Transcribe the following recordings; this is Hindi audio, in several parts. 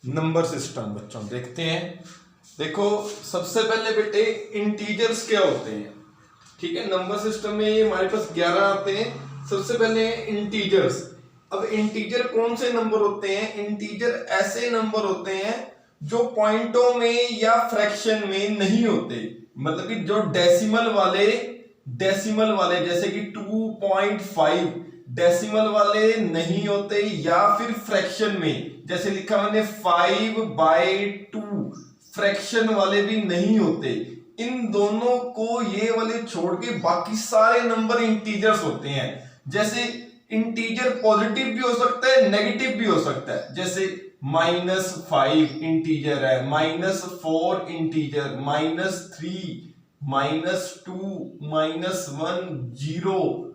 नंबर सिस्टम बच्चों देखते हैं। देखो सबसे पहले बेटे इंटीजर्स क्या होते हैं, ठीक है। नंबर सिस्टम में ये हमारे पास 11 आते हैं। सबसे पहले इंटीजर्स। अब इंटीजर कौन से नंबर होते हैं? इंटीजर ऐसे नंबर होते हैं जो पॉइंटों में या फ्रैक्शन में नहीं होते, मतलब कि जो डेसिमल वाले जैसे कि 2.5 डेसिमल वाले नहीं होते, या फिर फ्रैक्शन में जैसे लिखा मैंने 5/2 फ्रैक्शन वाले भी नहीं होते। इन दोनों को ये वाले छोड़ के बाकी सारे नंबर इंटीजर्स होते हैं। जैसे इंटीजर पॉजिटिव भी हो सकता है, नेगेटिव भी हो सकता है। जैसे -5 इंटीजर है, -4 इंटीजर, -3, -2, -1, 0,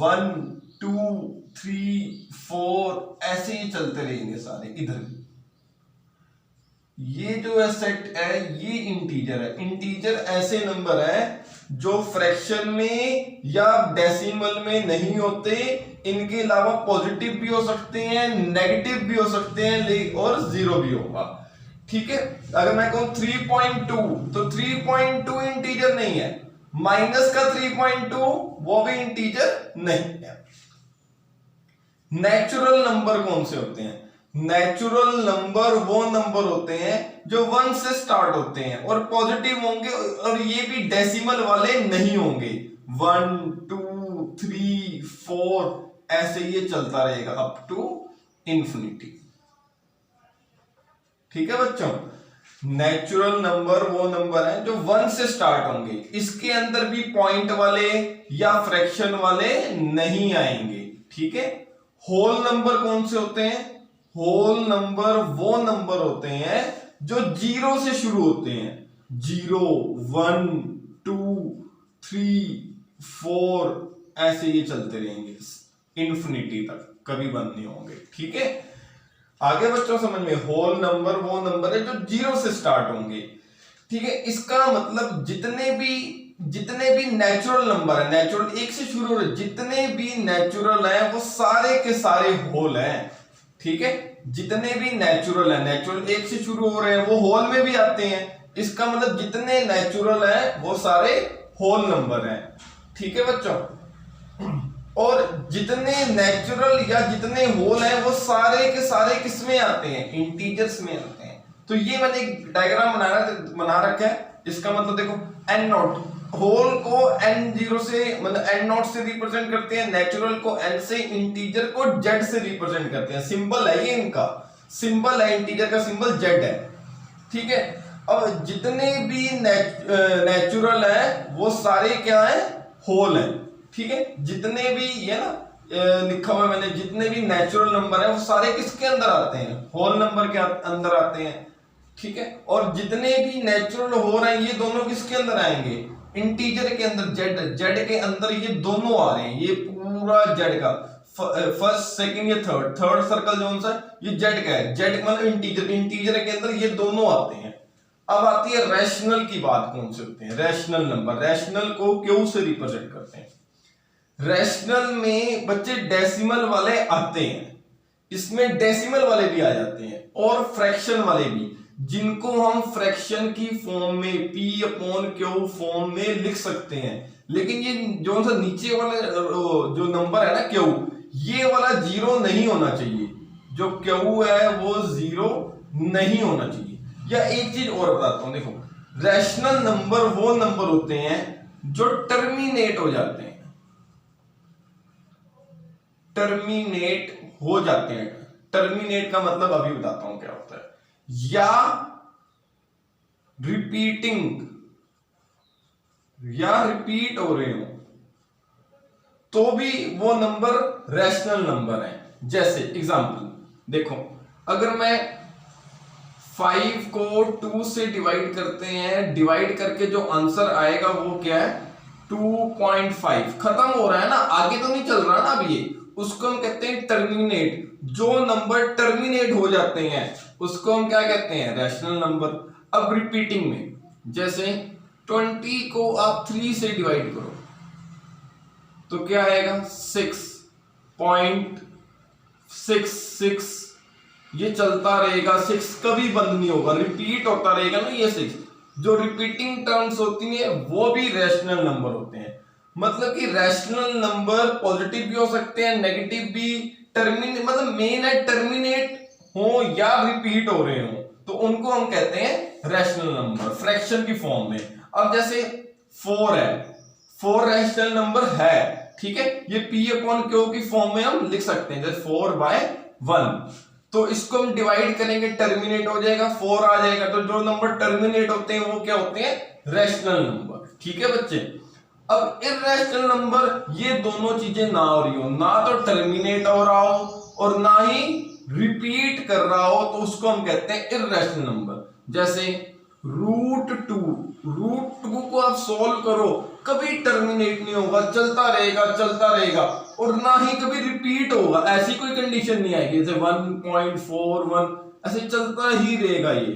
1, 2, 3, 4 ऐसे ही चलते रहेंगे सारे। इधर ये जो है सेट है, ये इंटीजर है। इंटीजर ऐसे नंबर है जो फ्रैक्शन में या डेसिमल में नहीं होते। इनके अलावा पॉजिटिव भी हो सकते हैं, नेगेटिव भी हो सकते हैं, और जीरो भी होगा, ठीक है। अगर मैं कहूं 3.2 तो 3.2 इंटीजर नहीं है। माइनस का 3.2 वो भी इंटीजर नहीं है। नेचुरल नंबर कौन से होते हैं? नेचुरल नंबर वो नंबर होते हैं जो 1 से स्टार्ट होते हैं और पॉजिटिव होंगे, और ये भी डेसिमल वाले नहीं होंगे। 1, 2, 3, 4 ऐसे ये चलता रहेगा अप टू इंफिनिटी, ठीक है बच्चों। नेचुरल नंबर वो नंबर है जो 1 से स्टार्ट होंगे, इसके अंदर भी पॉइंट वाले या फ्रैक्शन वाले नहीं आएंगे, ठीक है। होल नंबर कौन से होते हैं? होल नंबर वो नंबर होते हैं जो 0 से शुरू होते हैं। 0, 1, 2, 3, 4 ऐसे ये चलते रहेंगे इंफिनिटी तक, कभी बंद नहीं होंगे, ठीक है। आगे बच्चों समझ में, होल नंबर वो नंबर है जो 0 से स्टार्ट होंगे, ठीक है। इसका मतलब जितने भी नेचुरल नंबर है, नेचुरल 1 से शुरू हो रहे, जितने भी नेचुरल है वो सारे के सारे होल हैं, ठीक है। जितने भी नेचुरल है, नेचुरल 1 से शुरू हो रहे हैं, वो होल में भी आते हैं। इसका मतलब जितने नेचुरल है वो सारे होल नंबर हैं, ठीक है बच्चों। और जितने नेचुरल या जितने होल हैं वो सारे के सारे किस में आते हैं? इंटीजर्स में आते हैं। तो ये मैंने एक डायग्राम बना रखा है। इसका मतलब देखो n0 होल को n0 से मतलब n0 से रिप्रेजेंट करते हैं, नेचुरल को n से, इंटीजर को z से रिप्रेजेंट करते हैं। सिंबल है ये, इनका सिंबल है, इंटीजर का सिंबल z है, ठीक है। अब जितने भी नेचुरल है वो सारे क्या है? होल है, ठीक है। जितने भी ये ना लिखा हुआ है मैंने, जितने भी नेचुरल नंबर है वो सारे किसके अंदर आते हैं? होल नंबर के अंदर आते हैं, ठीक है। और जितने भी नेचुरल हो रहे हैं ये दोनों किसके अंदर आएंगे? इंटीजर के अंदर, जेड के अंदर ये दोनों आ रहे हैं। ये पूरा जेड का फर्स्ट, सेकंड, ये थर्ड सर्कल जो सा ये जेड का है। जेड मतलब इंटीजर के अंदर ये दोनों आते हैं। अब आती है रैशनल की बात। कौन से होते हैं रैशनल नंबर? रैशनल को क्यों से रिप्रेजेंट करते हैं? रैशनल में बच्चे डेसिमल वाले आते हैं, इसमें डेसिमल वाले भी आ जाते हैं और फ्रैक्शन वाले भी, जिनको हम फ्रैक्शन की फॉर्म में P/Q फॉर्म में लिख सकते हैं। लेकिन ये जो सा नीचे वाला जो नंबर है ना Q, ये वाला 0 नहीं होना चाहिए। जो Q है वो 0 नहीं होना चाहिए। या एक चीज और बताता हूं, देखो रैशनल नंबर वो नंबर होते हैं जो टर्मिनेट हो जाते हैं। टर्मिनेट हो जाते हैं। टर्मिनेट का मतलब अभी बताता हूं क्या होता है। या रिपीटिंग, या रिपीट हो रहे हो तो भी वो नंबर रैशनल नंबर है। जैसे एग्जांपल देखो, अगर मैं 5 को 2 से डिवाइड करते हैं, डिवाइड करके जो आंसर आएगा वो क्या है? 2.5। खत्म हो रहा है ना, आगे तो नहीं चल रहा ना अभी ये, उसको हम कहते हैं टर्मिनेट। जो नंबर टर्मिनेट हो जाते हैं उसको हम क्या कहते हैं? Rational number. अब रिपीटिंग में, जैसे 20 को आप 3 से डिवाइड करो तो क्या आएगा? 6.66 ये चलता रहेगा, 6 कभी बंद नहीं होगा, रिपीट होता रहेगा ना ये 6। जो रिपीटिंग टर्म्स होती हैं वो भी रैशनल नंबर होते हैं। मतलब कि रैशनल नंबर पॉजिटिव भी हो सकते हैं, नेगेटिव भी, टर्मिनेट मतलब मेन है टर्मिनेट हो या रिपीट हो रहे हो तो उनको हम कहते हैं रैशनल नंबर फ्रैक्शन की फॉर्म में। अब जैसे 4 है, 4 रैशनल नंबर है, ठीक है, ये P/Q की फॉर्म में हम लिख सकते हैं, जैसे 4/1। तो इसको हम डिवाइड करेंगे, टर्मिनेट हो जाएगा, 4 आ जाएगा। तो जो नंबर टर्मिनेट होते हैं वो क्या होते हैं, रैशनल नंबर। ठीक है बच्चे। अब इर्रेशनल नंबर, ये दोनों चीजें ना हो रही हो, ना तो टर्मिनेट हो रहा हो और ना ही रिपीट कर रहा हो, तो उसको हम कहते हैं इर्रेशनल नंबर। जैसे √2 को आप सोल्व करो, कभी टर्मिनेट नहीं होगा, चलता रहेगा और ना ही कभी रिपीट होगा, ऐसी कोई कंडीशन नहीं आएगी। जैसे 1.41 ऐसे चलता ही रहेगा ये,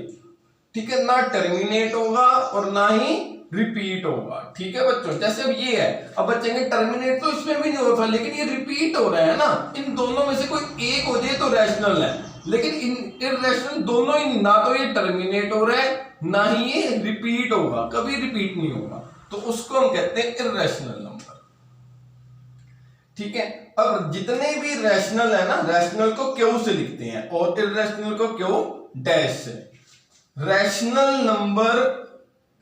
ठीक है, ना टर्मिनेट होगा और ना ही रिपीट होगा। ठीक है बच्चों, जैसे अब ये है, अब बच्चे के टर्मिनेट तो इसमें भी नहीं होता, लेकिन ये रिपीट हो रहा है ना, इन दोनों में से कोई एक हो जाए तो रैशनल है, लेकिन इर्रेशनल दोनों ही, ना तो ये टर्मिनेट हो रहा है ना ही ये रिपीट होगा, कभी रिपीट नहीं होगा, तो उसको हम कहते हैं इर्रेशनल नंबर। ठीक है। अब जितने भी रैशनल है ना, रैशनल को क्यू से लिखते हैं और इर्रेशनल को क्यू डैश से। रैशनल नंबर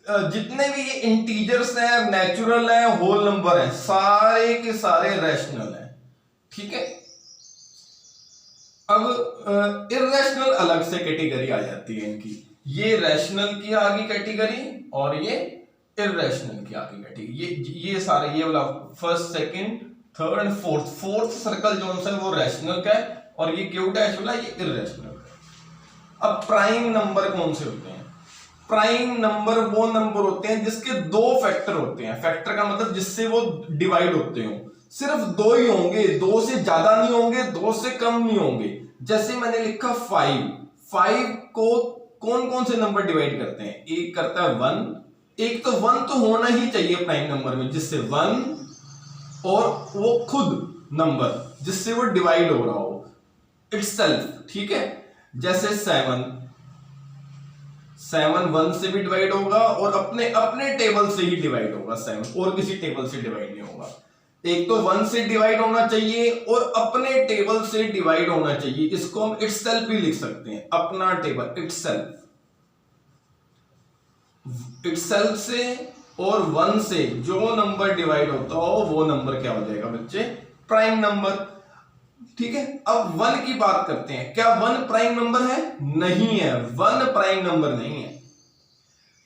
जितने भी ये इंटीजर्स हैं, नेचुरल है, होल नंबर है, सारे के सारे रैशनल हैं। ठीक है। अब इर्रेशनल अलग से कैटेगरी आ जाती है इनकी, ये रैशनल की आगे कैटेगरी और ये इर्रेशनल की आगे कैटेगरी। ये सारे, ये वाला first, second, third and fourth circle जो है वो रैशनल का है और ये क्यू डैश वाला ये इर्रेशनल का। अब प्राइम नंबर कौन से होते हैं? प्राइम नंबर वो नंबर होते हैं जिसके 2 फैक्टर होते हैं। फैक्टर का मतलब जिससे वो डिवाइड होते हो, सिर्फ 2 ही होंगे, 2 से ज्यादा नहीं होंगे, 2 से कम नहीं होंगे। जैसे मैंने लिखा 5 को कौन कौन से नंबर डिवाइड करते हैं? एक करता है 1, एक तो 1 तो होना ही चाहिए प्राइम नंबर में, जिससे 1 और वो खुद नंबर जिससे वो डिवाइड हो रहा हो, इटसेल्फ। ठीक है। जैसे 7 1 से भी डिवाइड होगा और अपने अपने टेबल से ही डिवाइड होगा 7, और किसी टेबल से डिवाइड नहीं होगा। एक तो 1 से डिवाइड होना चाहिए और अपने टेबल से डिवाइड होना चाहिए, इसको हम इटसेल्फ भी लिख सकते हैं, अपना टेबल, इटसेल्फ से और 1 से जो नंबर डिवाइड होता हो वो नंबर क्या हो जाएगा बच्चे? Prime number. ठीक है। अब 1 की बात करते हैं, क्या 1 प्राइम नंबर है? नहीं है, 1 प्राइम नंबर नहीं है।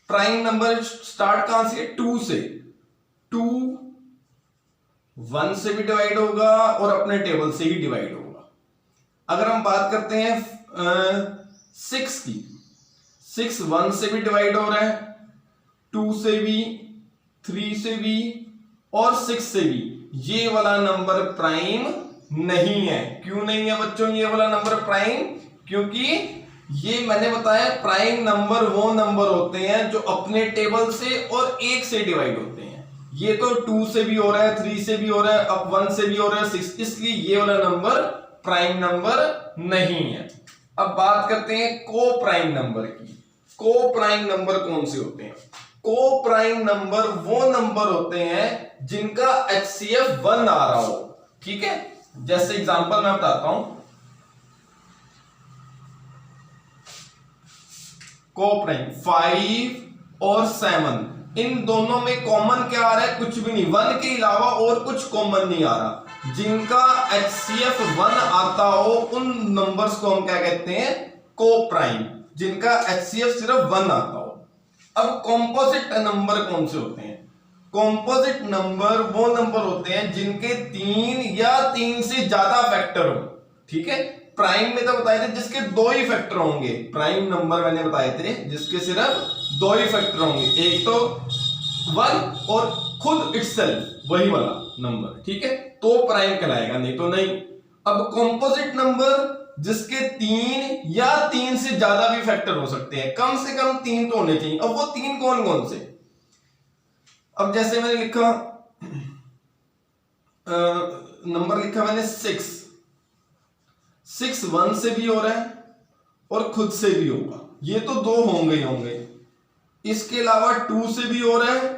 प्राइम नंबर स्टार्ट कहां से? 2 से। 2 1 से भी डिवाइड होगा और अपने टेबल से ही डिवाइड होगा। अगर हम बात करते हैं 6 की, 6 1 से भी डिवाइड हो रहा है, 2 से भी, 3 से भी और 6 से भी। ये वाला नंबर प्राइम नहीं है। क्यों नहीं है बच्चों ये वाला नंबर प्राइम? क्योंकि ये मैंने बताया प्राइम नंबर वो नंबर होते हैं जो अपने टेबल से और 1 से डिवाइड होते हैं। ये तो 2 से भी हो रहा है, 3 से भी हो रहा है, अब 1 से भी हो रहा है, 6, इसलिए ये वाला नंबर प्राइम नंबर नहीं है। अब बात करते हैं को प्राइम नंबर की। को प्राइम नंबर कौन से होते हैं? को प्राइम नंबर वो नंबर होते हैं जिनका HCF 1 आ रहा हो। ठीक है। जैसे एग्जांपल मैं बताता हूं, को प्राइम 5 और 7, इन दोनों में कॉमन क्या आ रहा है? कुछ भी नहीं, 1 के अलावा और कुछ कॉमन नहीं आ रहा। जिनका HCF 1 आता हो उन नंबर्स को हम क्या कहते हैं? को प्राइम, जिनका HCF सिर्फ 1 आता हो। अब कॉम्पोजिट नंबर कौन से होते हैं? कॉम्पोजिट नंबर वो नंबर होते हैं जिनके 3 या 3 से ज्यादा फैक्टर हो। ठीक है। प्राइम में तो बताए थे जिसके 2 ही फैक्टर होंगे, प्राइम नंबर मैंने बताए थे जिसके सिर्फ 2 ही फैक्टर होंगे, एक तो 1 और खुद इटसेल्फ वही वाला नंबर। ठीक है, तो प्राइम कहलाएगा, नहीं तो नहीं। अब कॉम्पोजिट नंबर जिसके 3 या 3 से ज्यादा भी फैक्टर हो सकते हैं, कम से कम 3 तो होने चाहिए। अब वो 3 कौन कौन से? अब जैसे मैंने लिखा नंबर लिखा मैंने 6 1 से भी हो रहा है, और खुद से भी होगा, ये तो 2 होंगे ही होंगे। इसके अलावा 2 से भी हो रहा है,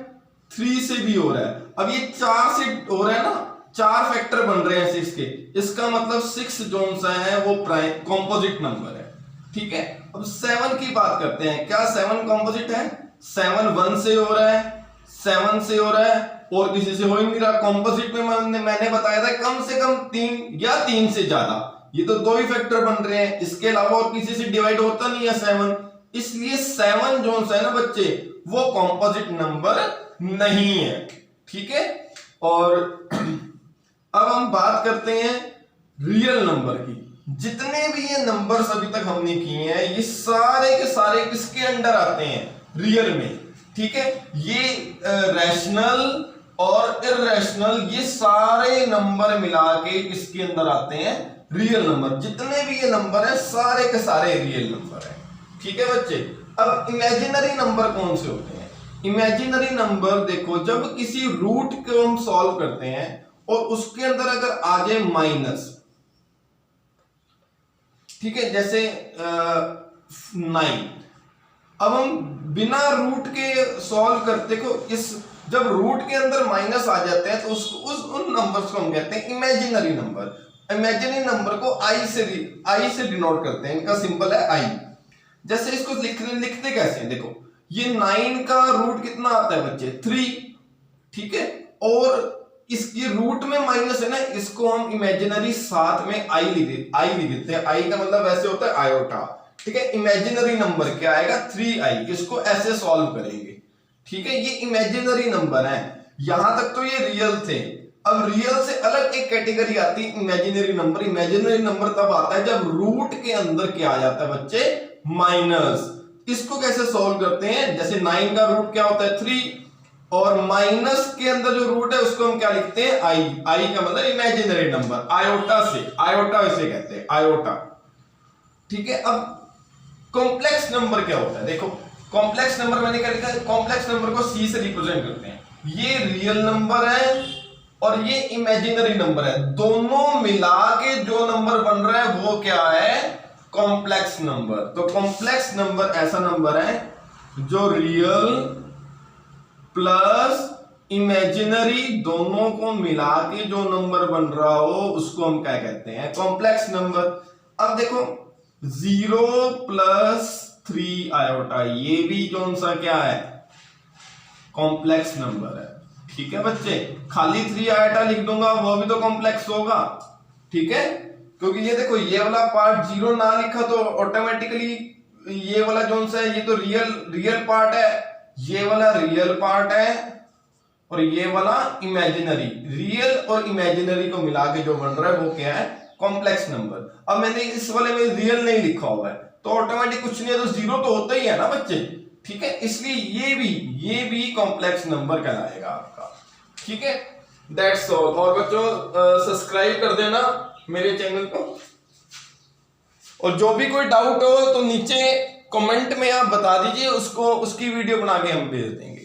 3 से भी हो रहा है। अब ये 4 से हो रहा है ना, 4 फैक्टर बन रहे हैं 6 के, इसका मतलब 6 जोन सा है वो प्राइम कॉम्पोजिट नंबर है। ठीक है, अब 7 की बात करते हैं, क्या 7 कॉम्पोजिट है? 7 1 से हो रहा है, 7 से हो रहा है, और किसी से हो ही नहीं रहा। कॉम्पोजिट में मैंने बताया था कम से कम 3 या 3 से ज्यादा, ये तो 2 ही फैक्टर बन रहे हैं, इसके अलावा और किसी से डिवाइड होता नहीं है 7, इसलिए 7 जोन है ना बच्चे, वो कॉम्पोजिट नंबर नहीं है। ठीक है, और अब हम बात करते हैं रियल नंबर की। जितने भी ये नंबर्स अभी तक हमने किए हैं, ये सारे के सारे किसके अंडर आते हैं? रियल में। ठीक है, ये रैशनल और इररेशनल, ये सारे नंबर मिला के किसके अंदर आते हैं? Real number. जितने भी ये नंबर है सारे के सारे रियल नंबर है। ठीक है बच्चे, अब इमेजिनरी नंबर कौन से होते हैं? इमेजिनरी नंबर देखो, जब किसी रूट को हम सॉल्व करते हैं और उसके अंदर अगर आ जाए माइनस, ठीक है, जैसे 9, अब हम बिना रूट के सॉल्व करते को, इस जब रूट के अंदर माइनस आ जाते हैं तो उन नंबर्स को हम कहते हैं इमेजिनरी नंबर। इमेजिनरी नंबर को आई से डिनोट करते हैं, इनका सिंबल है आई। जैसे इसको लिखते कैसे हैं? देखो, ये 9 का रूट कितना आता है बच्चे? 3। ठीक है, और इसकी रूट में माइनस है ना, इसको हम इमेजिनरी साथ में आई लिख देते हैं। आई का मतलब ऐसे होता है आयोटा। ठीक है, इमेजिनरी नंबर क्या आएगा? 3i। इसको ऐसे सॉल्व करेंगे। ठीक है, ये इमेजिनरी नंबर है। यहां तक तो ये रियल थे। अब रियल से अलग एक कैटेगरी आती है इमेजिनरी नंबर। इमेजिनरी नंबर तब आता है जब रूट के अंदर क्या आ जाता है बच्चे? माइनस। इसको कैसे सॉल्व करते हैं? जैसे 9 का रूट क्या होता है? 3, और माइनस के अंदर जो रूट है उसको हम क्या लिखते हैं? आई। आई का मतलब इमेजिनरी नंबर, आयोटा से, आयोटा इसे कहते हैं, आयोटा। ठीक है, अब कॉम्प्लेक्स नंबर क्या होता है? देखो, कॉम्प्लेक्स नंबर मैंने क्या लिखा है? कॉम्प्लेक्स नंबर को सी से रिप्रेजेंट करते हैं। ये रियल नंबर है और ये इमेजिनरी नंबर है, दोनों मिला के जो नंबर बन रहा है वो क्या है? Complex number. तो कॉम्प्लेक्स नंबर ऐसा नंबर है जो रियल प्लस इमेजिनरी दोनों को मिला के जो नंबर बन रहा हो उसको हम क्या कहते हैं? Complex number. अब देखो, 0 प्लस 3 आयोटा, ये भी कौन सा क्या है? कॉम्प्लेक्स नंबर है। ठीक है बच्चे, खाली 3 आयोटा लिख दूंगा वो भी तो कॉम्प्लेक्स होगा। ठीक है, क्योंकि ये देखो, ये वाला पार्ट 0 ना लिखा तो ऑटोमेटिकली ये वाला कौन सा है? ये तो रियल पार्ट है, ये वाला रियल पार्ट है और ये वाला इमेजिनरी। रियल और इमेजिनरी को मिला के जो बन रहा है वो क्या है? Complex number. अब मैंने इस वाले में रियल नहीं लिखा हुआ है तो ऑटोमेटिक कुछ नहीं है, तो 0 तो होता ही है ना बच्चे। ठीक है, इसलिए ये भी कॉम्प्लेक्स नंबर कहलाएगा आपका। ठीक है, दैट्स ऑल। और बच्चों सब्सक्राइब कर देना मेरे चैनल को, और जो भी कोई डाउट हो तो नीचे कमेंट में आप बता दीजिए, उसकी वीडियो बना के हम भेज देंगे।